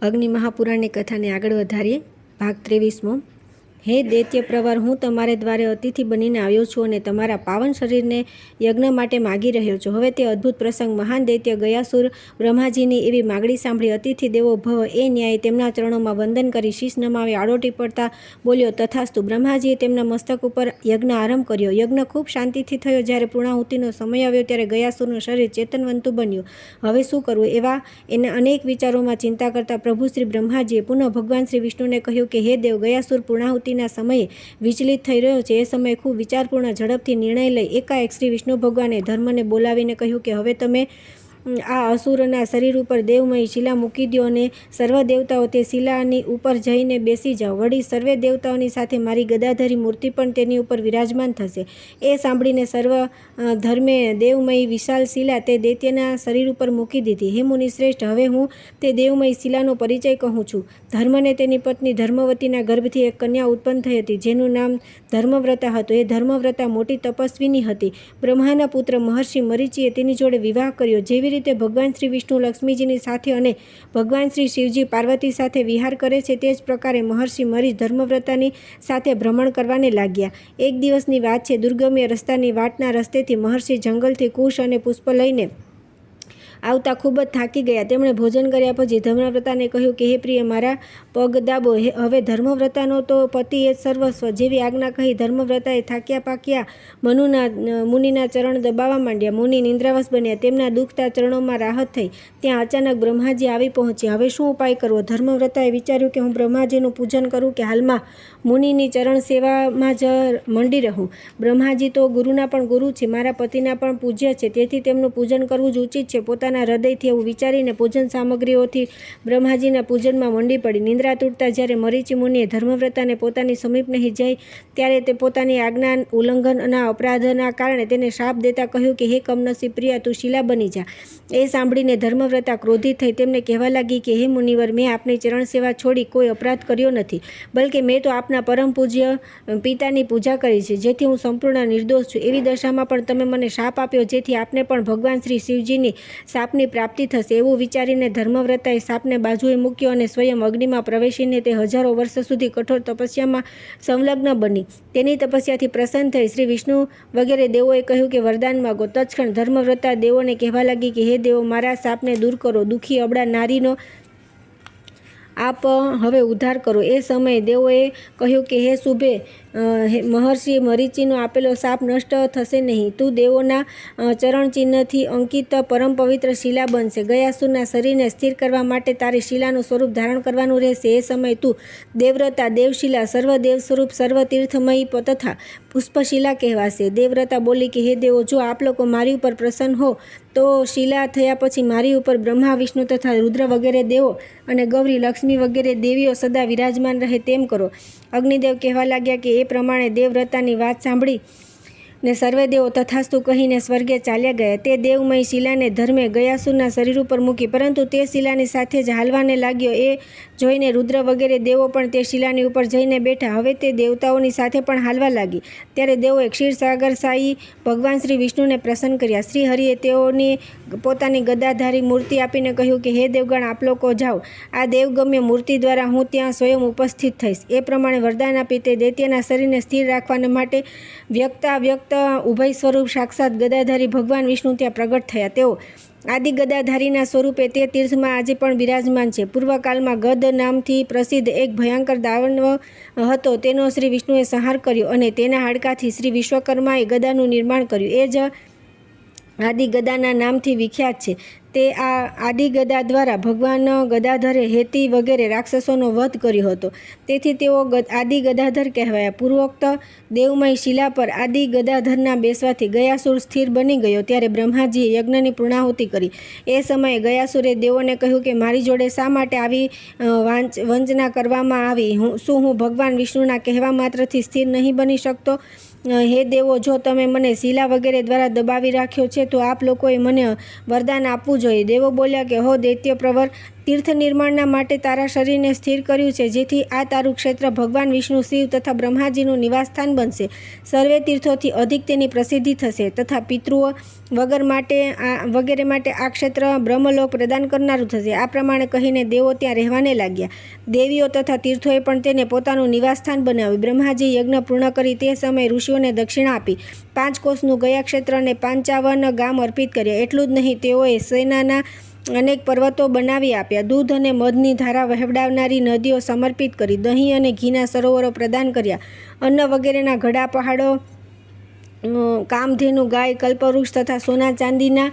અગ્નિ મહાપુરાણની કથાને આગળ વધારીએ. ભાગ 23મો. હે દૈત્ય પ્રવર, હું તમારે દ્વારે અતિથિ બનીને આવ્યો છું અને તમારા પાવન શરીરને યજ્ઞ માટે માગી રહ્યો છું. હવે તે અદ્ભુત પ્રસંગ મહાન દૈત્ય ગયાસુર બ્રહ્માજીની એવી માગણી સાંભળી અતિથિ દેવો ભવ એ ન્યાય તેમના ચરણોમાં વંદન કરી શીશ નમાવી આડોટી પડતા બોલ્યો, તથાસ્તુ. બ્રહ્માજીએ તેમના મસ્તક ઉપર યજ્ઞ આરંભ કર્યો. યજ્ઞ ખૂબ શાંતિથી થયો. જ્યારે પૂર્ણાહુતિનો સમય આવ્યો ત્યારે ગયાસુરનું શરીર ચેતનવંતું બન્યું. હવે શું કરવું એના અનેક વિચારોમાં ચિંતા કરતા પ્રભુ શ્રી બ્રહ્માજીએ પુનઃ ભગવાન શ્રી વિષ્ણુને કહ્યું કે હે દેવ, ગયાસુર પૂર્ણાહુતિના સમયે વિચલિત થઈ રહ્યો છે. એ સમયે ખૂબ વિચારપૂર્ણ ઝડપથી નિર્ણય લઈ એકાએક શ્રી વિષ્ણુ ભગવાને ધર્મને બોલાવીને કહ્યું કે હવે તમે આ અસુરના શરીર ઉપર દેવમય શિલા મૂકી દો અને સર્વ દેવતાઓ તે શિલાની ઉપર જઈને બેસી જાઓ. વળી સર્વે દેવતાઓની સાથે મારી ગદાધરી મૂર્તિ પણ તેની ઉપર વિરાજમાન થશે. એ સાંભળીને સર્વ ધર્મે દેવમય વિશાલ શિલા તે દૈત્યના શરીર ઉપર મૂકી દીધી. હે મુનિશ્રેષ્ઠ, હવે હું તે દેવમય શિલાનો પરિચય કહું છું. ધર્મને તેની પત્ની ધર્મવતીના ગર્ભથી એક કન્યા ઉત્પન્ન થઈ હતી, જેનું નામ ધર્મવ્રતા હતું. એ ધર્મવ્રતા મોટી તપસ્વીની હતી. બ્રહ્માના પુત્ર મહર્ષિ મરીચીએ તેની જોડે વિવાહ કર્યો. જેવી રીતે ભગવાન શ્રી વિષ્ણુ લક્ષ્મીજીની સાથે અને ભગવાન શ્રી શિવજી પાર્વતી સાથે વિહાર કરે છે, તે જ પ્રકારે મહર્ષિ મરીચ ધર્મવ્રતાની સાથે ભ્રમણ કરવાને લાગ્યા. એક દિવસની વાત છે. દુર્ગમ્ય રસ્તાની વાટના રસ્તેથી મહર્ષિ જંગલથી કુશ અને પુષ્પ લઈને આવતા ખૂબ જ થાકી ગયા. તેમણે ભોજન કર્યા પછી ધર્મવ્રતાને કહ્યું કે હે પ્રિય, મારા પગ દાબો. હવે ધર્મવ્રતાનો તો પતિ એ સર્વસ્વ. જેવી આજ્ઞા કહી ધર્મવ્રતાએ થાક્યા પાક્યા મુનિના ચરણ દબાવવા માંડ્યા. મુનિ નિંદ્રાવશ બન્યા. તેમના દુખતા ચરણોમાં રાહત થઈ. ત્યાં અચાનક બ્રહ્માજી આવી પહોંચ્યા. હવે શું ઉપાય કરવો? ધર્મવ્રતાએ વિચાર્યું કે હું બ્રહ્માજીનું પૂજન કરું કે હાલમાં મુનિની ચરણ સેવામાં જ મંડી રહું. બ્રહ્માજી તો ગુરુના પણ ગુરુ છે, મારા પતિના પણ પૂજ્ય છે, તેથી તેમનું પૂજન કરવું જ ઉચિત છે. પોતાના હૃદયથી એવું વિચારીને પૂજન સામગ્રીઓથી બ્રહ્માજીના પૂજનમાં મંડી પડી. નિંદ્રા તૂટતા જ્યારે મરીચી મુનિએ ધર્મવ્રતાને પોતાની સમીપ નહીં જાય ત્યારે તે પોતાની આજ્ઞા ઉલ્લંઘનના અપરાધના કારણે તેને શાપ દેતા કહ્યું કે હે કમનસીબ પ્રિયા, તું શિલા બની જા. એ સાંભળીને ધર્મવ્રતા ક્રોધિત થઈ તેમને કહેવા લાગી કે હે મુનિવર, મેં આપની ચરણ સેવા છોડી કોઈ અપરાધ કર્યો નથી, બલકે મેં તો આપના પરમ પૂજ્ય પિતાની પૂજા કરી છે, જેથી હું સંપૂર્ણ નિર્દોષ છું. એવી દશામાં પણ તમે મને શાપ આપ્યો, જેથી આપને પણ ભગવાન શ્રી શિવજીની સાપની પ્રાપ્તિ થશે. એવું વિચારીને ધર્મવ્રતાએ સાપને બાજુએ મૂક્યો અને સ્વયં અગ્નિમાં પ્રવેશીને તે હજારો વર્ષ સુધી કઠોર તપસ્યામાં સંલગ્ન બની. તેની તપસ્યાથી પ્રસન્ન થઈ શ્રી વિષ્ણુ વગેરે દેવોએ કહ્યું કે વરદાન માગો. તત્ક્ષણ ધર્મવ્રતા દેવોને કહેવા લાગી કે હે દેવો, મારા સાપને દૂર કરો. દુઃખી અબળા નારીનો આપ હવે ઉદ્ધાર કરો. એ સમયે દેવોએ કહ્યું કે હે શુભે, મહર્ષિ મરીચીનો આપેલો સાપ નષ્ટ થશે નહીં. તું દેવોના ચરણચિહ્નથી અંકિત પરમ પવિત્ર શિલા બનશે. ગયાસુરના શરીરને સ્થિર કરવા માટે તારે શિલાનું સ્વરૂપ ધારણ કરવાનું રહેશે. એ સમયે તું દેવવ્રતા, દેવશિલા, સર્વદેવ સ્વરૂપ, સર્વતીર્થમયી તથા પુષ્પશિલા કહેવાશે. દેવવ્રતા બોલી કે હે દેવો, જો આપ લોકો મારી ઉપર પ્રસન્ન હો તો શિલા થયા પછી મારી ઉપર બ્રહ્મા, વિષ્ણુ તથા રુદ્ર વગેરે દેવો અને ગૌરી, લક્ષ્મી વગેરે દેવીઓ સદા વિરાજમાન રહે તેમ કરો. અગ્નિદેવ કહેવા લાગ્યા કે એ પ્રમાણે દેવવ્રતાની વાત સાંભળી ને સર્વે દેવો તથાસ્તુ કહીને સ્વર્ગે ચાલ્યા ગયા. તે દેવમય શિલાને ધર્મે ગયાસુરના શરીર ઉપર મૂકી, પરંતુ તે શિલાની સાથે જ હાલવાને લાગ્યો. એ જોઈને રુદ્ર વગેરે દેવો પણ તે શિલાની ઉપર જઈને બેઠા. હવે તે દેવતાઓની સાથે પણ હાલવા લાગી. ત્યારે દેવોએ ક્ષીરસાગર સાઈ ભગવાન શ્રી વિષ્ણુને પ્રસન્ન કર્યા. શ્રી હરિએ તેઓની પોતાની ગદાધારી મૂર્તિ આપીને કહ્યું કે હે દેવગણ, આપ લોકો જાઓ. આ દેવગમ્ય મૂર્તિ દ્વારા હું ત્યાં સ્વયં ઉપસ્થિત થઈશ. એ પ્રમાણે વરદાન આપી તે દૈત્યના શરીરને સ્થિર રાખવાને માટે વ્યક્તાવ્યક્ત ઉભય સ્વરૂપ સાક્ષાત ગદાધારી ભગવાન વિષ્ણુ ત્યાં પ્રગટ થયા. તેઓ આદિ ગદાધારીના સ્વરૂપે તે તીર્થમાં આજે પણ બિરાજમાન છે. પૂર્વકાળમાં ગદ નામથી પ્રસિદ્ધ એક ભયંકર દાનવ હતો. તેનો શ્રી વિષ્ણુએ સંહાર કર્યો અને તેના હાડકાથી શ્રી વિશ્વકર્માએ ગદાનું નિર્માણ કર્યું. એ જ આદિ ગદાના નામથી વિખ્યાત છે. તે આ આદિ ગદા દ્વારા ભગવાન ગદાધરે હેતી વગેરે રાક્ષસોનો વધ કર્યો હતો, તેથી તેઓ આદિ ગદાધર કહેવાયા. પૂર્વોક્ત દેવમય શિલા પર આદિ ગદાધરના બેસવાથી ગયાસુર સ્થિર બની ગયો. ત્યારે બ્રહ્માજીએ યજ્ઞની પૂર્ણાહુતિ કરી. એ સમયે ગયાસુરે દેવોને કહ્યું કે મારી જોડે શા માટે આવી વંચના કરવામાં આવી? શું હું ભગવાન વિષ્ણુના કહેવા માત્રથી સ્થિર નહીં બની શકતો? હે દેવો, જો તમે મને શિલા વગેરે દ્વારા દબાવી રાખ્યો છે તો આપ લોકોએ મને વરદાન આપવું જોઈએ. દેવો બોલ્યા કે હો દૈત્ય પ્રવર, તીર્થ નિર્માણના માટે તારા શરીરને સ્થિર કર્યું છે, જેથી આ તારું ક્ષેત્ર ભગવાન વિષ્ણુ, શિવ તથા બ્રહ્માજીનું નિવાસસ્થાન બનશે. સર્વે તીર્થોથી અધિક તેની પ્રસિદ્ધિ થશે તથા પિતૃઓ વગેરે માટે આ ક્ષેત્ર બ્રહ્મલોક પ્રદાન કરનારું થશે. આ પ્રમાણે કહીને દેવો ત્યાં રહેવાને લાગ્યા. દેવીઓ તથા તીર્થોએ પણ તેને પોતાનું નિવાસસ્થાન બનાવ્યું. બ્રહ્માજી યજ્ઞ પૂર્ણ કરી તે સમયે ઋષિઓને દક્ષિણા આપી 5 કોસનું ગયા ક્ષેત્ર અને 55 ગામ અર્પિત કર્યા. એટલું જ નહીં, તેઓએ સેનાના અનેક પર્વતો બનાવી આપ્યા. દૂધ અને મધની ધારા વહેવડાવનારી નદીઓ સમર્પિત કરી. દહીં અને ઘીના સરોવરો પ્રદાન કર્યા. અન્ન વગેરેના ઘડા પહાડો, કામધેનુ ગાય, કલ્પવૃક્ષ તથા સોના ચાંદીના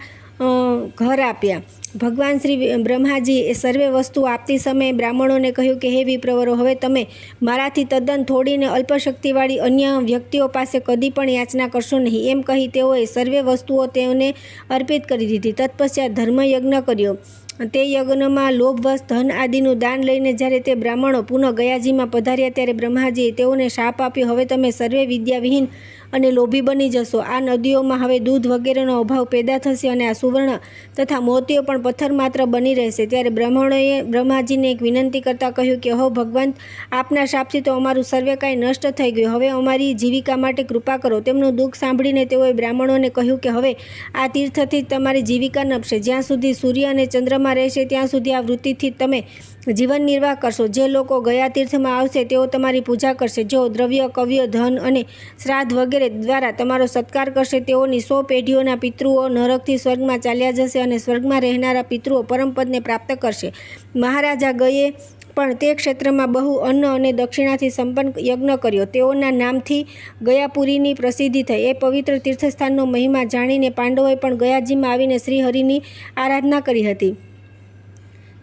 ઘર આપ્યા. ભગવાન શ્રી બ્રહ્માજી એ સર્વે વસ્તુ આપતી સમયે બ્રાહ્મણોને કહ્યું કે હે વિપ્રવરો, હવે તમે મારાથી તદ્દન થોડી ને અલ્પશક્તિવાળી અન્ય વ્યક્તિઓ પાસે કદી પણ યાચના કરશો નહીં. એમ કહી તેઓએ સર્વે વસ્તુઓ તેઓને અર્પિત કરી દીધી. તત્પશ્ચાત ધર્મયજ્ઞ કર્યો. તે યજ્ઞમાં લોભવશ ધન આદિનું દાન લઈને જ્યારે તે બ્રાહ્મણો પુનઃ ગયાજીમાં પધાર્યા ત્યારે બ્રહ્માજીએ તેઓને શાપ આપ્યો, હવે તમે સર્વે વિદ્યાવિહીન અને લોભી બની જશો. આ નદીઓમાં હવે દૂધ વગેરેનો અભાવ પેદા થશે અને આ સુવર્ણ તથા મોતીઓ પણ પથ્થર માત્ર બની રહેશે. ત્યારે બ્રાહ્મણોએ બ્રહ્માજીને એક વિનંતી કરતાં કહ્યું કે હો ભગવાન, આપના શાપથી તો અમારું સર્વે કાંઈ નષ્ટ થઈ ગયું. હવે અમારી જીવિકા માટે કૃપા કરો. તેમનું દુઃખ સાંભળીને તેઓએ બ્રાહ્મણોને કહ્યું કે હવે આ તીર્થથી જ તમારી જીવિકા નભશે. જ્યાં સુધી સૂર્ય અને ચંદ્રમા રહેશે ત્યાં સુધી આ વૃત્તિથી તમે જીવન નિર્વાહ કરશો. જે લોકો ગયા તીર્થમાં આવશે તેઓ તમારી પૂજા કરશે. જેઓ દ્રવ્ય, કવ્ય, ધન અને શ્રાદ્ધ વગેરે દ્વારા તમારો સત્કાર કરશે તેઓની 100 પેઢીઓના પિતૃઓ નરકથી સ્વર્ગમાં ચાલ્યા જશે અને સ્વર્ગમાં રહેનારા પિતૃઓ પરમપદને પ્રાપ્ત કરશે. મહારાજા ગયે પણ તે ક્ષેત્રમાં બહુ અન્ન અને દક્ષિણાથી સંપન્ન યજ્ઞ કર્યો. તેઓના નામથી ગયાપુરીની પ્રસિદ્ધિ થઈ. એ પવિત્ર તીર્થસ્થાનનો મહિમા જાણીને પાંડવોએ પણ ગયાજીમાં આવીને શ્રીહરિની આરાધના કરી હતી.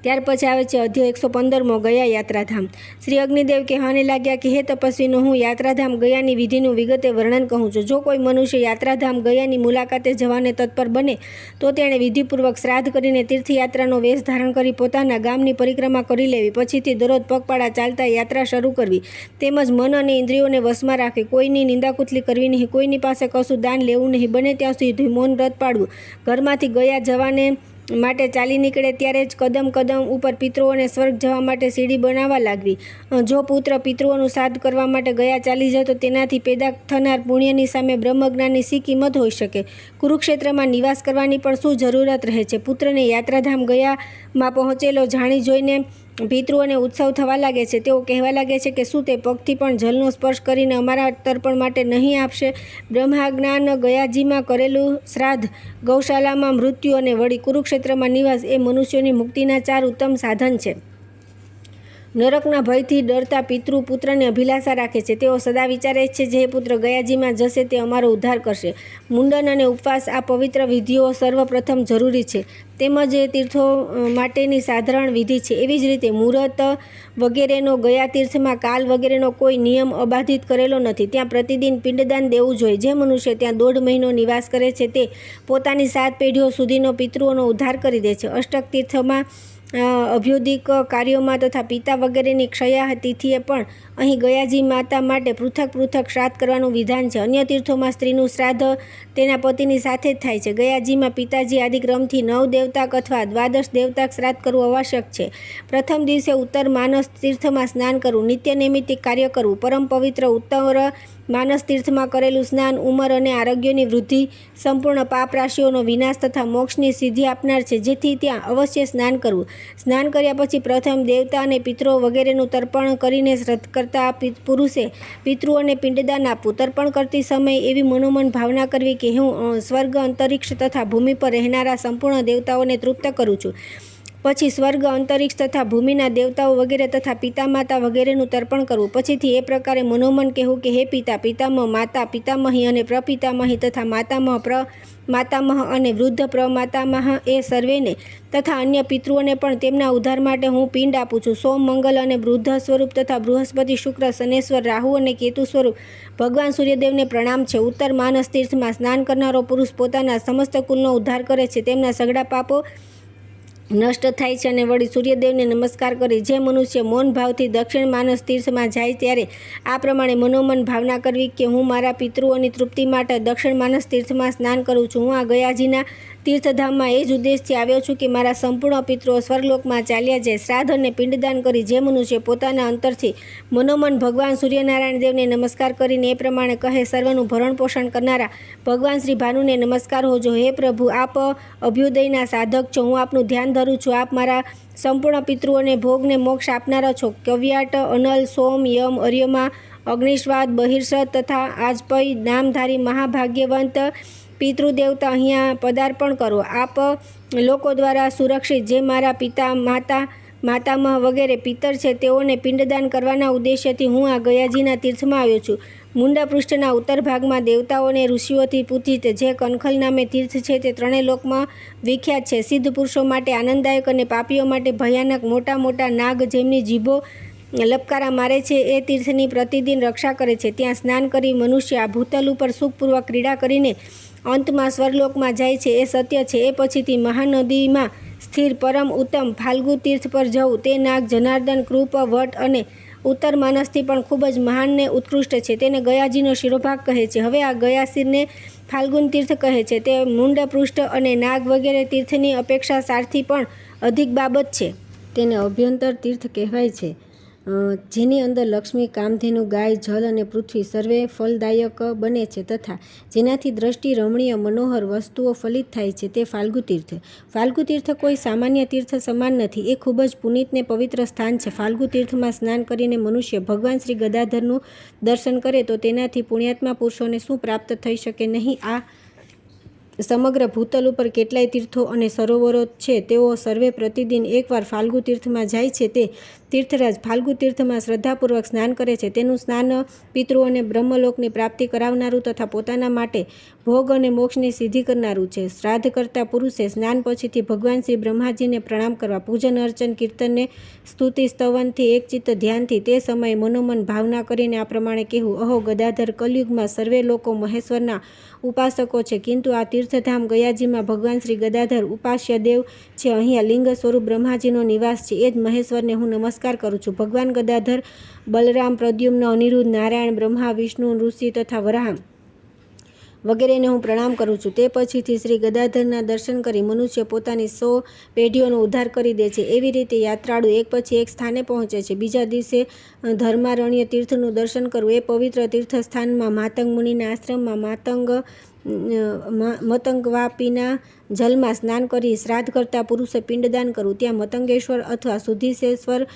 ત્યાર પછી આવે છે અધ્યાય 115મો, ગયા યાત્રાધામ. શ્રી અગ્નિદેવ કહેવાને લાગ્યા કે હે તપસ્વીનો, હું યાત્રાધામ ગયાની વિધિનું વિગતે વર્ણન કહું છું. જો કોઈ મનુષ્ય યાત્રાધામ ગયાની મુલાકાતે જવાને તત્પર બને તો તેણે વિધિપૂર્વક શ્રાદ્ધ કરીને તીર્થયાત્રાનો વેશ ધારણ કરી પોતાના ગામની પરિક્રમા કરી લેવી. પછીથી દરરોજ પગપાળા ચાલતા યાત્રા શરૂ કરવી. તેમજ મન અને ઇન્દ્રિયોને વશમાં રાખવી. કોઈની નિંદાકુતલી કરવી નહીં. કોઈની પાસે કશું દાન લેવું નહીં. બને ત્યાં સુધી મૌન વ્રત પાડવું. ઘરમાંથી ગયા જવાને માટે ચાલી નીકળે ત્યારે જ કદમ ઉપર પિતૃઓને સ્વર્ગ જવા માટે સીડી બનાવવા લાગવી. જો પુત્ર પિતૃઓનું શ્રાદ્ધ કરવા માટે ગયા ચાલી જાય તો તેનાથી પેદા થનાર પુણ્યની સામે બ્રહ્મજ્ઞાનની શી કિંમત હોઈ શકે? કુરુક્ષેત્રમાં નિવાસ કરવાની પણ શું જરૂરત રહે છે? પુત્રને યાત્રાધામ ગયામાં પહોંચેલો જાણી જોઈને પિતૃઓને ઉત્સવ થવા લાગે છે. તેઓ કહેવા લાગે છે કે શું તે પગથી પણ જલનો સ્પર્શ કરીને અમારા તર્પણ માટે નહીં આપશે? બ્રહ્માજ્ઞાન ગયાજીમાં કરેલું શ્રાદ્ધ, ગૌશાલામાં મૃત્યુ અને વળી કુરુક્ષેત્રમાં નિવાસ એ મનુષ્યોની મુક્તિના 4 ઉત્તમ સાધન છે. નરકના ભયથી ડરતા પિતૃ પુત્રની અભિલાષા રાખે છે. તેઓ સદા વિચારે છે જે પુત્ર ગયાજીમાં જશે તે અમારો ઉદ્ધાર કરશે. મુંડન અને ઉપવાસ આ પવિત્ર વિધિઓ સર્વપ્રથમ જરૂરી છે. તેમજ એ તીર્થો માટેની સાધારણ વિધિ છે. એવી જ રીતે મુહૂર્ત વગેરેનો ગયા તીર્થમાં કાલ વગેરેનો કોઈ નિયમ અબાધિત કરેલો નથી. ત્યાં પ્રતિદિન પિંડદાન દેવું જોઈએ. જે મનુષ્ય ત્યાં 1.5 મહિનો નિવાસ કરે છે તે પોતાની 7 પેઢીઓ સુધીનો પિતૃઓનો ઉદ્ધાર કરી દે છે. અષ્ટક તીર્થમાં અભ્યુદિક કાર્યોમાં તથા પિતા વગેરેની ક્ષયા તિથિએ પણ અહીં ગયાજી માતા માટે પૃથક શ્રાદ્ધ કરવાનું વિધાન છે. અન્ય તીર્થોમાં સ્ત્રીનું શ્રાદ્ધ તેના પતિની સાથે જ થાય છે. ગયાજીમાં પિતાજી આદિ ક્રમથી 9 દેવતાક અથવા 12 દેવતાક શ્રાદ્ધ કરવું આવશ્યક છે. પ્રથમ દિવસે ઉત્તર માનસ તીર્થમાં સ્નાન કરવું, નિત્ય નૈમિત્તિક કાર્ય કરવું. પરમ પવિત્ર ઉત્તર માનસ તીર્થમાં કરેલું સ્નાન ઉંમર અને આરોગ્યની વૃદ્ધિ, સંપૂર્ણ પાપ રાશિઓનો વિનાશ તથા મોક્ષની સિદ્ધિ આપનાર છે. જેથી ત્યાં અવશ્ય સ્નાન કરવું. સ્નાન કર્યા પછી પ્રથમ દેવતા અને પિતૃઓ વગેરેનું તર્પણ કરીને શ્રદ્ધ કરતા પુરુષે પિતૃઓને પિંડદાન આપવું. તર્પણ કરતી સમયે એવી મનોમન ભાવના કરવી કે હું સ્વર્ગ, અંતરિક્ષ તથા ભૂમિ પર રહેનારા સંપૂર્ણ દેવતાઓને તૃપ્ત કરું છું. પછી સ્વર્ગ, અંતરિક્ષ તથા ભૂમિના દેવતાઓ વગેરે તથા પિતા માતા વગેરેનું તર્પણ કરવું. પછીથી એ પ્રકારે મનોમન કહેવું કે હે પિતા, પિતામહ, માતા, પિતામહી અને પ્રપિતામહી તથા માતામહ, પ્રમાતામહ અને વૃદ્ધ પ્રમાતામહ એ સર્વેને તથા અન્ય પિતૃઓને પણ તેમના ઉદ્ધાર માટે હું પિંડ આપું છું. સોમ, મંગલ અને બૃહદ સ્વરૂપ તથા બૃહસ્પતિ, શુક્ર, શનેશ્વર, રાહુ અને કેતુ સ્વરૂપ ભગવાન સૂર્યદેવને પ્રણામ છે. ઉત્તર માનસ તીર્થમાં સ્નાન કરનારો પુરુષ પોતાના સમસ્ત કુલનો ઉદ્ધાર કરે છે. તેમના સઘળા પાપો નષ્ટ થાય છે અને વળી સૂર્યદેવને નમસ્કાર કરી. જે મનુષ્ય મૌન ભાવથી દક્ષિણ માનસ તીર્થમાં જાય ત્યારે આ પ્રમાણે મનોમન ભાવના કરવી કે હું મારા પિતૃઓની તૃપ્તિ માટે દક્ષિણ માનસ તીર્થમાં સ્નાન કરું છું. હું આ ગયાજીના તીર્થધામમાં એ જ ઉદ્દેશથી આવ્યો છું કે મારા સંપૂર્ણ પિતૃઓ સ્વર્ગલોકમાં ચાલ્યા જાય. શ્રાદ્ધ અને પિંડદાન કરી જે મનુષ્ય પોતાના અંતરથી મનોમન ભગવાન સૂર્યનારાયણ દેવને નમસ્કાર કરીને એ પ્રમાણે કહે, સર્વનું ભરણ પોષણ કરનારા ભગવાન શ્રી ભાનુને નમસ્કાર હોજો. હે પ્રભુ, આપ અભ્યુદયના સાધક છો. હું આપનું ધ્યાન ધરું છું. આપ મારા સંપૂર્ણ પિતૃઓને ભોગને મોક્ષ આપનારા છો. કવ્યાટ, અનલ, સોમ, યમ, અર્યમા, અગ્નિશ્વાદ, બહિર્ષદ તથા આજપય નામધારી મહાભાગ્યવંત પિતૃદેવતા અહીંયા પદાર્પણ કરો. આપ લોકો દ્વારા સુરક્ષિત જે મારા પિતા, માતામહ વગેરે પિતર છે તેઓને પિંડદાન કરવાના ઉદ્દેશ્યથી હું આ ગયાજીના તીર્થમાં આવ્યો છું. મુંડા પૃષ્ઠના ઉત્તર ભાગમાં દેવતાઓને ઋષિઓથી પૂજિત જે કનખલ નામે તીર્થ છે તે ત્રણેય લોકમાં વિખ્યાત છે. સિદ્ધ પુરુષો માટે આનંદદાયક અને પાપીઓ માટે ભયાનક મોટા મોટા નાગ જેમની જીભો લપકારા મારે છે એ તીર્થની પ્રતિદિન રક્ષા કરે છે. ત્યાં સ્નાન કરી મનુષ્ય આ ભૂતલ ઉપર સુખપૂર્વક ક્રીડા કરીને અંતમાં સ્વર્ગલોકમાં જાય છે એ સત્ય છે. એ પછીથી મહાનદીમાં સ્થિર પરમ ઉત્તમ ફાલ્ગુ તીર્થ પર જવું તે નાગ, જનાર્દન, કૃપ, વટ અને ઉત્તર માનસથી પણ ખૂબ જ મહાન ને ઉત્કૃષ્ટ છે. તેને ગયાજીનો શિરોભાગ કહે છે. હવે આ ગયાશીરને ફાલ્ગુન તીર્થ કહે છે. તે મુંડપૃષ્ઠ અને નાગ વગેરે તીર્થની અપેક્ષા સારથી પણ અધિક બાબત છે. તેને અભ્યંતર તીર્થ કહેવાય છે, જેની અંદર લક્ષ્મી, કામધેનુ, ગાય, જલ અને પૃથ્વી સર્વે ફલદાયક બને છે તથા જેનાથી દ્રષ્ટિ રમણીય મનોહર વસ્તુઓ ફલિત થાય છે તે ફાલ્ગુ તીર્થ. ફાલ્ગુ તીર્થ કોઈ સામાન્ય તીર્થ સમાન નથી. એ ખૂબ જ પુનિત ને પવિત્ર સ્થાન છે. ફાલ્ગુ તીર્થમાં સ્નાન કરીને મનુષ્ય ભગવાન શ્રી ગદાધરનું દર્શન કરે તો તેનાથી પુણ્યાત્મા પુરુષોને શું પ્રાપ્ત થઈ શકે નહીં. આ સમગ્ર ભૂતલ ઉપર કેટલાય તીર્થો અને સરોવરો છે. તેઓ સર્વે પ્રતિદિન એકવાર ફાલ્ગુ તીર્થમાં જાય છે. તે તીર્થરાજ ફાલ્ગુ તીર્થમાં શ્રદ્ધાપૂર્વક સ્નાન કરે છે. તેનું સ્નાન પિતૃઓને બ્રહ્મલોકની પ્રાપ્તિ કરાવનારું તથા પોતાના માટે ભોગ અને મોક્ષની સિદ્ધિ કરનારું છે. શ્રાદ્ધ કરતા પુરુષે સ્નાન પછીથી ભગવાન શ્રી બ્રહ્માજીને પ્રણામ કરવા, પૂજન અર્ચન કીર્તનને સ્તુતિ સ્તવનથી એકચિત્ત ધ્યાનથી તે સમયે મનોમન ભાવના કરીને આ પ્રમાણે કહેવું, અહો ગદાધર, કલયુગમાં સર્વે લોકો મહેશ્વરના ઉપાસકો છે, કિંતુ આ તીર્થધામ ગયાજીમાં ભગવાન શ્રી ગદાધર ઉપાસ્ય દેવ છે. અહીંયા લિંગ સ્વરૂપ બ્રહ્માજીનો નિવાસ છે. એ જ મહેશ્વરને હું નમસ્કાર કરું છું. ભગવાન ગદાધર, બલરામ, પ્રદ્યુમ્ન, અનિરુદ્ધ, નારાયણ, બ્રહ્મા, વિષ્ણુ, ઋષિ તથા વરાહ વગેરેને હું પ્રણામ કરું છું. તે પછીથી શ્રી ગદાધરના દર્શન કરી મનુષ્ય પોતાની 100 પેઢીઓનો ઉદ્ધાર કરી દે છે. એવી રીતે યાત્રાળુ એક પછી એક સ્થાને પહોંચે છે. બીજા દિવસે ધર્મારણ્ય તીર્થનું દર્શન કરવું. એ પવિત્ર તીર્થસ્થાનમાં માતંગ મુનિના આશ્રમમાં મતંગવાપીના જલમાં સ્નાન કરી શ્રાદ્ધ કરતા પુરુષે પિંડદાન કરવું. ત્યાં મતંગેશ્વર અથવા સુધીશેશ્વર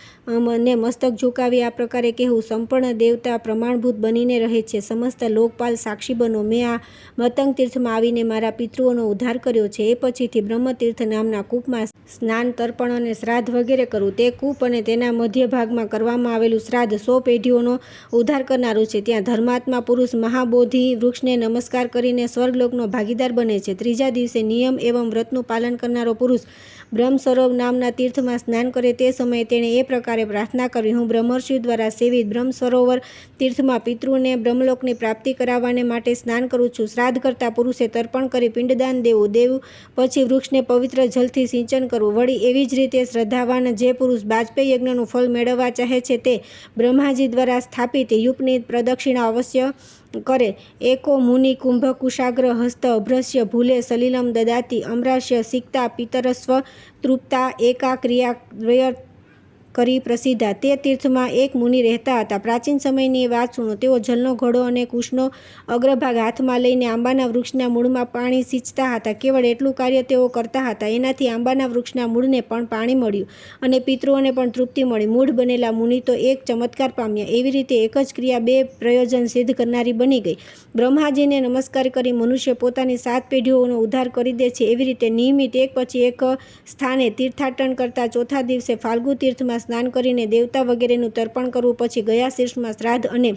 ને મસ્તક ઝુકાવી આ પ્રકારે કહેવું, સંપૂર્ણ દેવતા પ્રમાણભૂત બનીને રહે છે. સમસ્ત લોકપાલ સાક્ષી બનો. મેં આ મતંગ તીર્થમાં આવીને મારા પિતૃઓનો ઉદ્ધાર કર્યો છે. એ પછીથી બ્રહ્મતીર્થ નામના કૂપમાં સ્નાન, તર્પણ અને શ્રાદ્ધ વગેરે કરવું. તે કૂપ અને તેના મધ્ય ભાગમાં કરવામાં આવેલું શ્રાદ્ધ 100 પેઢીઓનો ઉદ્ધાર કરનારું છે. ત્યાં ધર્માત્મા પુરુષ મહાબોધિ વૃક્ષને નમસ્કાર કરીને સ્વર્ગલોકનો ભાગીદાર બને છે. ત્રીજા દિવસે નિયમ એવં વ્રતનું પાલન કરનારો પુરુષ બ્રહ્મસરોવર નામના તીર્થમાં સ્નાન કરે તે સમયે તેણે એ પ્રકારે પ્રાર્થના કરવી, હું બ્રહ્મર્ષિ દ્વારા સેવિત બ્રહ્મસરોવર તીર્થમાં પિતૃને બ્રહ્મલોકની પ્રાપ્તિ કરાવવાને માટે સ્નાન કરું છું. શ્રાદ્ધ કરતા પુરુષે તર્પણ કરી પિંડદાન દેવું પછી વૃક્ષને પવિત્ર જલથી સિંચન કરવું. વળી એવી જ રીતે શ્રદ્ધાવાન જે પુરુષ બાજપેયી યજ્ઞનું ફળ મેળવવા ચાહે છે તે બ્રહ્માજી દ્વારા સ્થાપિત યુપની પ્રદક્ષિણા અવશ્ય કરે. એકો મુનિ કુંભ કુશાગ્ર હસ્ત અભ્રસ્ય ભૂલે સલિલમ દદાતિ અમ્રાસ્ય સિક્તા પિતરસ્વ તૃપ્તા એકા ક્રિયા કરી પ્રસિદ્ધા. તે તીર્થમાં એક મુનિ રહેતા હતા. પ્રાચીન સમયની એ વાત સુનો. તેઓ જલનો ઘડો અને કુશનો અગ્રભાગ હાથમાં લઈને આંબાના વૃક્ષના મૂળમાં પાણી સિંચતા હતા. કેવળ એટલું કાર્ય તેઓ કરતા હતા. એનાથી આંબાના વૃક્ષના મૂળને પણ પાણી મળ્યું અને પિતૃઓને પણ તૃપ્તિ મળી. મૂળ બનેલા મુનિ તો એક ચમત્કાર પામ્યા. એવી રીતે એક જ ક્રિયા 2 પ્રયોજન સિદ્ધ કરનારી બની ગઈ. બ્રહ્માજીને નમસ્કાર કરી મનુષ્ય પોતાની 7 પેઢીઓનો ઉદ્ધાર કરી દે છે. એવી રીતે નિયમિત એક પછી એક સ્થાને તીર્થાટન કરતા ચોથા દિવસે ફાલ્ગુ તીર્થમાં સ્નાન કરીને દેવતા વગેરેનું તર્પણ કરવું. પછી ગયા શીર્ષમાં શ્રાદ્ધ અને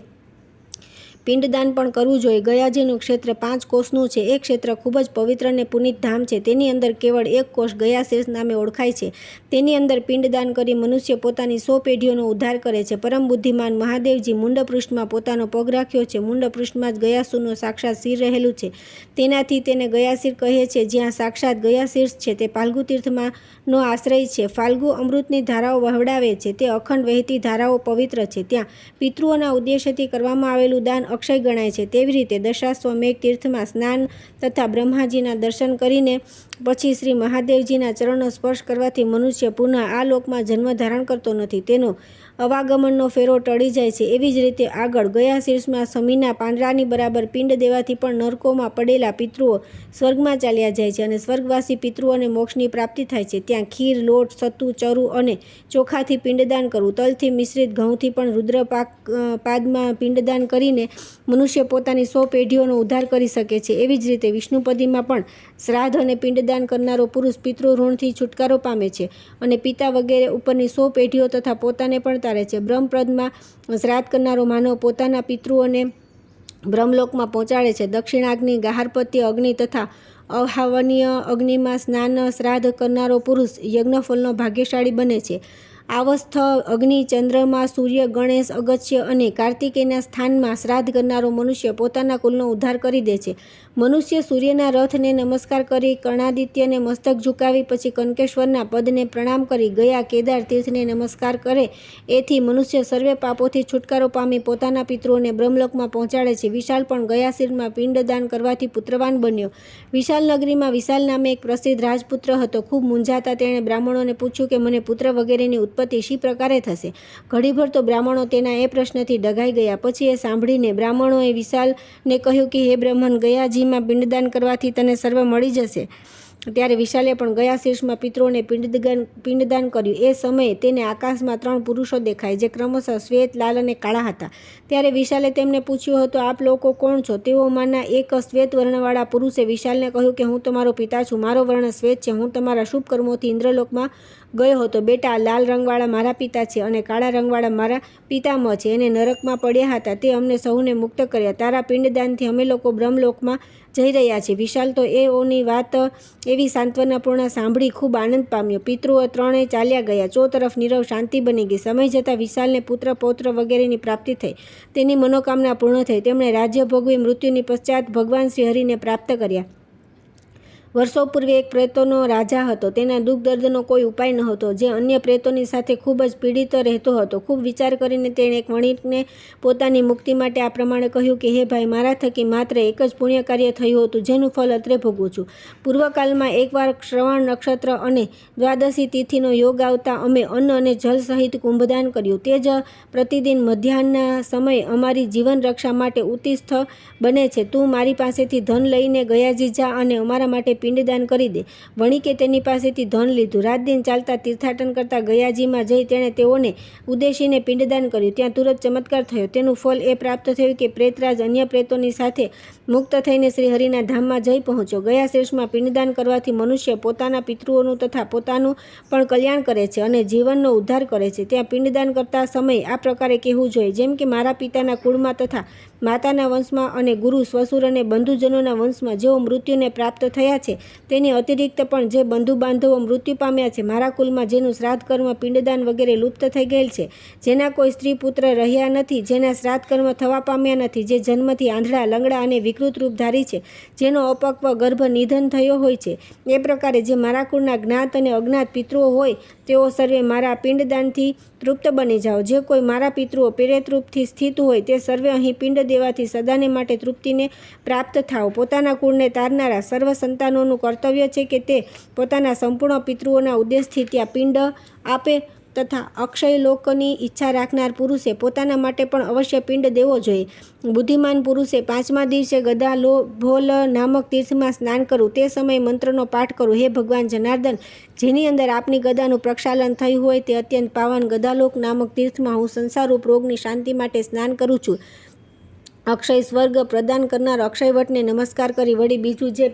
પિંડદાન પણ કરવું જોઈએ. ગયાજીનું ક્ષેત્ર 5 કોષનું છે. એ ક્ષેત્ર ખૂબ જ પવિત્ર અને પુનિત ધામ છે. તેની અંદર કેવળ એક કોષ ગયાશીર્ષ નામે ઓળખાય છે. તેની અંદર પિંડદાન કરી મનુષ્ય પોતાની 100 પેઢીઓનો ઉદ્ધાર કરે છે. પરમ બુદ્ધિમાન મહાદેવજી મુંડપૃષ્ઠમાં પોતાનો પગ રાખ્યો છે. મુંડપૃષ્ઠમાં જ ગયાસુરનું સાક્ષાત શિર રહેલું છે. તેનાથી તેને ગયાશીર કહે છે. જ્યાં સાક્ષાત ગયાશીર્ષ છે તે ફાલ્ગુ તીર્થમાં નો આશ્રય છે. ફાલ્ગુ અમૃતની ધારાઓ વહવડાવે છે. તે અખંડ વહેતી ધારાઓ પવિત્ર છે. ત્યાં પિતૃઓના ઉદ્દેશ્યથી કરવામાં આવેલું દાન અક્ષય ગણાય છે. તેવી રીતે દશાશ્વમેઘ તીર્થમાં સ્નાન તથા બ્રહ્માજીના દર્શન કરીને પછી શ્રી મહાદેવજીના ચરણનો સ્પર્શ કરવાથી મનુષ્ય પુનઃ આ લોકમાં જન્મ ધારણ કરતો નથી, તેનો અવાગમનનો ફેરો ટળી જાય છે. એવી જ રીતે આગળ ગયા શીર્ષમાં સમીના પાંદડાની બરાબર પિંડ દેવાથી પણ નરકોમાં પડેલા પિતૃઓ સ્વર્ગમાં ચાલ્યા જાય છે અને સ્વર્ગવાસી પિતૃઓને મોક્ષની પ્રાપ્તિ થાય છે. ત્યાં ખીર, લોટ, સત્તુ, ચરુ અને ચોખાથી પિંડદાન કરવું, તલથી મિશ્રિત ઘઉંથી પણ પાદમાં પિંડદાન કરીને મનુષ્ય પોતાની 100 પેઢીઓનો ઉદ્ધાર કરી શકે છે. એવી જ રીતે વિષ્ણુપદીમાં પણ શ્રાદ્ધ અને પિંડદાન કરનારો પુરુષ પિતૃ ઋણથી છુટકારો પામે છે અને પિતા વગેરે ઉપરની 100 પેઢીઓ તથા પોતાને પણ તારે છે. બ્રહ્મપદમાં શ્રાદ્ધ કરનારો માનવ પોતાના પિતૃઓને બ્રહ્મલોકમાં પહોંચાડે છે. દક્ષિણાગ્નિ, ગાર્હપત્ય અગ્નિ તથા અહાવનીય અગ્નિમાં સ્નાન શ્રાદ્ધ કરનારો પુરુષ યજ્ઞફળનો ભાગ્યશાળી બને છે. આવસ્થ અગ્નિ, ચંદ્રમા, સૂર્ય, ગણેશ, અગસ્ત્ય અને કાર્તિકેયના સ્થાનમાં શ્રાદ્ધ કરનારો મનુષ્ય પોતાના કુલનો ઉદ્ધાર કરી દે છે. મનુષ્ય સૂર્યના રથને નમસ્કાર કરી, કર્ણાદિત્યને મસ્તક ઝુકાવી, પછી કંકેશ્વરના પદને પ્રણામ કરી, ગયા કેદાર તીર્થને નમસ્કાર કરે. એથી મનુષ્ય સર્વે પાપોથી છુટકારો પામી પોતાના પિતૃઓને બ્રહ્મલોકમાં પહોંચાડે છે. વિશાલ પણ ગયા શીર્ષમાં પિંડદાન કરવાથી પુત્રવાન બન્યો. વિશાલ નગરીમાં વિશાલ નામે એક પ્રસિદ્ધ રાજપુત્ર હતો. ખૂબ મૂંઝાતા તેણે બ્રાહ્મણોને પૂછ્યું કે મને પુત્ર વગેરેની ઉત્પત્તિ શી પ્રકારે થશે. ઘડીભર તો બ્રાહ્મણો તેના એ પ્રશ્નથી ડઘાઈ ગયા. પછી એ સાંભળીને બ્રાહ્મણોએ વિશાલને કહ્યું કે હે બ્રહ્મણ, ગયાજીમાં પિંડદાન કરવાથી તને સર્વ મળી જશે. ત્યારે વિશાલે પણ ગયા શીર્ષમાં પિતૃઓને પિંડદાન કર્યું. એ સમયે તેને આકાશમાં 3 પુરુષો દેખાય, જે ક્રમશઃ શ્વેત, લાલ અને કાળા હતા. ત્યારે વિશાલે તેમને પૂછ્યું હતું, આપ લોકો કોણ છો? તેઓમાંના એક શ્વેત વર્ણવાળા પુરુષે વિશાલને કહ્યું કે હું તમારો પિતા છું. મારો વર્ણ શ્વેત છે. હું તમારા શુભ કર્મોથી ઇન્દ્રલોકમાં ગયો હતો. બેટા, લાલ રંગવાળા મારા પિતા છે અને કાળા રંગવાળા મારા પિતામહ છે. એને નરકમાં પડ્યા હતા, તે અમને સૌને મુક્ત કર્યા. તારા પિંડદાનથી અમે લોકો બ્રહ્મલોકમાં જઈ રહ્યા છીએ. વિશાલ તો એઓની વાત એવી સાંત્વનાપૂર્ણ સાંભળી ખૂબ આનંદ પામ્યો. પિતૃઓ 3 ચાલ્યા ગયા. ચોતરફ નીરવ શાંતિ બની ગઈ. સમય જતાં વિશાલને પુત્ર, પૌત્ર વગેરેની પ્રાપ્તિ થઈ. તેની મનોકામના પૂર્ણ થઈ. તેમણે રાજ્ય ભોગવી મૃત્યુની પશ્ચાત ભગવાન શ્રી હરિને પ્રાપ્ત કર્યા. વર્ષો પૂર્વે એક પ્રેતોનો રાજા હતો. તેના દુઃખ દર્દનો કોઈ ઉપાય નહોતો, જે અન્ય પ્રેતોની સાથે ખૂબ જ પીડિત રહેતો હતો. ખૂબ વિચાર કરીને તેણે એક વણિકને પોતાની મુક્તિ માટે આ પ્રમાણે કહ્યું કે હે ભાઈ, મારા થકી માત્ર એક જ પુણ્ય કાર્ય થયું હતું, જેનું ફળ અત્રે ભોગવું છું. પૂર્વકાળમાં એકવાર શ્રવણ નક્ષત્ર અને દ્વાદશી તિથિનો યોગ આવતા અમે અન્ન અને જલ સહિત કુંભદાન કર્યું. તે જ પ્રતિદિન મધ્યાહ્નના સમયે અમારી જીવન રક્ષા માટે ઉત્તિષ્ઠ બને છે. તું મારી પાસેથી ધન લઈને ગયાજી જા અને અમારા માટે પિંડદાન કરી દે. વણિકે તેની પાસેથી ધન લીધું. રાત દિન ચાલતા તીર્થાટન કરતા ગયાજીમાં જઈ તેણે તેઓને ઉદ્દેશીને પિંડદાન કર્યું. ત્યાં તુરંત ચમત્કાર થયો. તેનું ફળ એ પ્રાપ્ત થયું કે પ્રેતરાજ અન્ય પ્રેતોની સાથે મુક્ત થઈને શ્રી હરિના ધામમાં જઈ પહોંચ્યો. ગયા શીર્ષમાં પિંડદાન કરવાથી મનુષ્ય પોતાના પિતૃઓનું તથા પોતાનું પણ કલ્યાણ કરે છે અને જીવનનો ઉદ્ધાર કરે છે. ત્યાં પિંડદાન કરતા સમયે આ પ્રકારે કહેવું જોઈએ, જેમ કે મારા પિતાના કુળમાં તથા માતાના વંશમાં અને ગુરુ, સ્વસુર અને બંધુજનોના વંશમાં જેઓ મૃત્યુને પ્રાપ્ત થયા છે, તેની અતિરિક્ત પણ જે બંધુ બાંધવો મૃત્યુ પામ્યા છે, મારા કુલમાં જેનું શ્રાદ્ધ કર્મ, પિંડદાન વગેરે લુપ્ત થઈ ગયેલ છે, જેના કોઈ સ્ત્રી પુત્ર રહ્યા નથી, જેના શ્રાદ્ધ કર્મ થવા પામ્યા નથી, જે જન્મથી આંધળા, લંગડા અને વિકૃત રૂપ ધારી છે, જેનો અપક્વ ગર્ભ નિધન થયો હોય છે, એ પ્રકારે જે મારા કુળના જ્ઞાત અને અજ્ઞાત પિતૃઓ હોય, તેઓ સર્વે મારા પિંડદાનથી તૃપ્ત બની જાઓ. જે કોઈ મારા પિતૃઓ પ્રેતરૂપથી સ્થિત હોય, તે સર્વે અહીં પિંડ દેવાથી સદાને માટે તૃપ્તિને પ્રાપ્ત થાઓ. પોતાના કુળને તારનારા સર્વ સંતાનોનું કર્તવ્ય છે કે તે પોતાના સંપૂર્ણ પિતૃઓના ઉદ્દેશથી ત્યાં પિંડ આપે તથા અક્ષયલોકની ઈચ્છા રાખનાર પુરુષે પોતાના માટે પણ અવશ્ય પિંડ દેવો જોઈએ. બુદ્ધિમાન પુરુષે 5મા દિવસે ગદાભોલ નામક તીર્થમાં સ્નાન કરવું. તે સમયે મંત્રનો પાઠ કરવો. હે ભગવાન જનાર્દન, જેની અંદર આપની ગદાનું પ્રક્ષાલન થયું હોય તે અત્યંત પાવન ગદાલોક નામક તીર્થમાં હું સંસારરૂપ રોગની શાંતિ માટે સ્નાન કરું છું. અક્ષય સ્વર્ગ પ્રદાન કરનાર અક્ષયવટને નમસ્કાર કરી વળી બીજું જે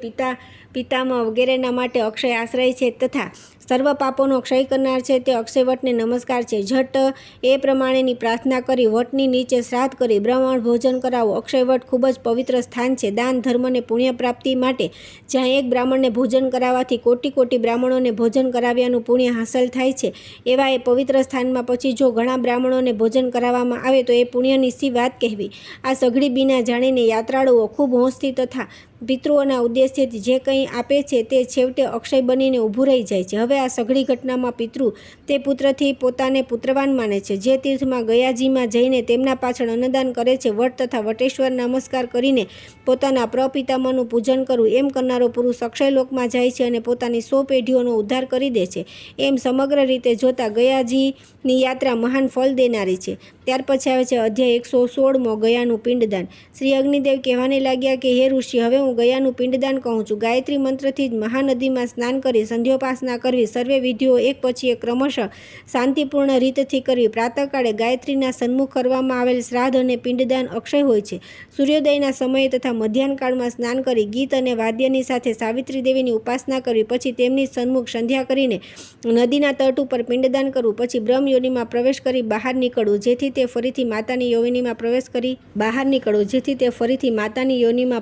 પિતામહ વગેરેના માટે અક્ષય આશ્રય છે તથા સર્વ પાપોનો ક્ષય કરનાર છે, તે અક્ષયવટને નમસ્કાર છે. ઝટ એ પ્રમાણેની પ્રાર્થના કરી વટની નીચે શ્રાદ્ધ કરી બ્રાહ્મણ ભોજન કરાવો. અક્ષયવટ ખૂબ જ પવિત્ર સ્થાન છે. દાન, ધર્મ અને પુણ્ય પ્રાપ્તિ માટે જ્યાં એક બ્રાહ્મણને ભોજન કરાવવાથી કોટી બ્રાહ્મણોને ભોજન કરાવ્યાનું પુણ્ય હાંસલ થાય છે, એવા એ પવિત્ર સ્થાનમાં પછી જો ઘણા બ્રાહ્મણોને ભોજન કરાવવામાં આવે તો એ પુણ્યની સી વાત કહેવી. આ સઘળી બીના જાણીને યાત્રાળુઓ ખૂબ હોંશથી તથા પિતૃઓના ઉદ્દેશ્યથી જે કંઈ આપે છે તે છેવટે અક્ષય બનીને ઊભું રહી જાય છે. હવે આ સઘળી ઘટનામાં પિતૃ તે પુત્રથી પોતાને પુત્રવાન માને છે. જે તીર્થમાં ગયાજીમાં જઈને તેમના પાછળ અન્નદાન કરે છે, વટ તથા વટેશ્વર નમસ્કાર કરીને પોતાના પ્રપિતામહનું પૂજન કરવું, એમ કરનારો પુરુષ અક્ષયલોકમાં જાય છે અને પોતાની 100 પેઢીઓનો ઉદ્ધાર કરી દે છે. એમ સમગ્ર રીતે જોતા ગયાજીની યાત્રા મહાન ફળ દેનારી છે. ત્યાર પછી આવે છે અધ્યાય 116મો, ગયાનું પિંડદાન. શ્રી અગ્નિદેવ કહેવાને લાગ્યા કે હે ઋષિ, હવે હું ગયાનું પિંડદાન કહું છું. ગાયત્રી મંત્રથી જ મહાનદીમાં સ્નાન કરી સંધ્યોપાસના કરવી, સર્વે વિધિઓ એક પછી એક ક્રમશઃ શાંતિપૂર્ણ રીતથી કરવી. પ્રાતઃકાળે ગાયત્રીના સન્મુખ કરવામાં આવેલ શ્રાદ્ધ અને પિંડદાન અક્ષય હોય છે. સૂર્યોદયના સમયે તથા મધ્યાહનકાળમાં સ્નાન કરી ગીત અને વાદ્યની સાથે સાવિત્રી દેવીની ઉપાસના કરવી, પછી તેમની સન્મુખ સંધ્યા કરીને નદીના તટ ઉપર પિંડદાન કરવું, પછી બ્રહ્મ યોનિમાં પ્રવેશ કરી બહાર નીકળવું, જેથી તે ફરીથી માતાની યોનિમાં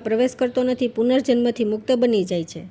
પ્રવેશ કરતો નથી, પુનર્જન્મથી મુક્ત બની જાય છે.